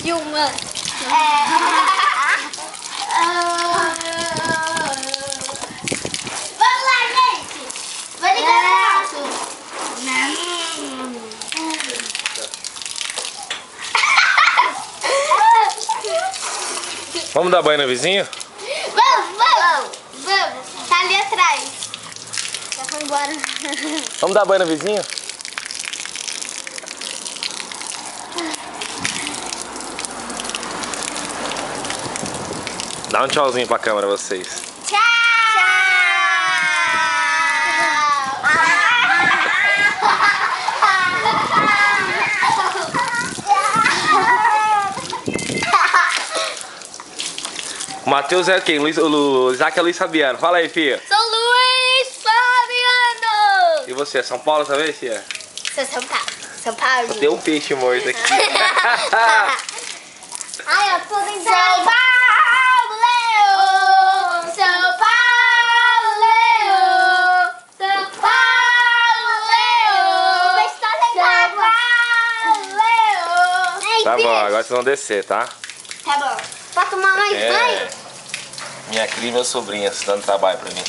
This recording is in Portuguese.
Vilma. Vamos lá, gente. Vou ligar o braço. Vamos dar banho no vizinho? Vamos. Tá ali atrás. Já foi embora. Vamos dar banho no vizinho? Dá um tchauzinho pra câmera, vocês. Tchau. O Matheus é quem? O Isaac é Luiz Fabiano. Fala aí, filha. Sou Luiz Fabiano. E você, é São Paulo também, filha? Sou São Paulo. São Paulo. Tem um peixe morto aqui. Ai, eu tô dentro. São Paulo, São Paulo, São Paulo, Tá bom, agora vocês vão descer, tá? Tá bom. Pra tomar mais banho? Minha cria e meus sobrinhos dando trabalho pra mim.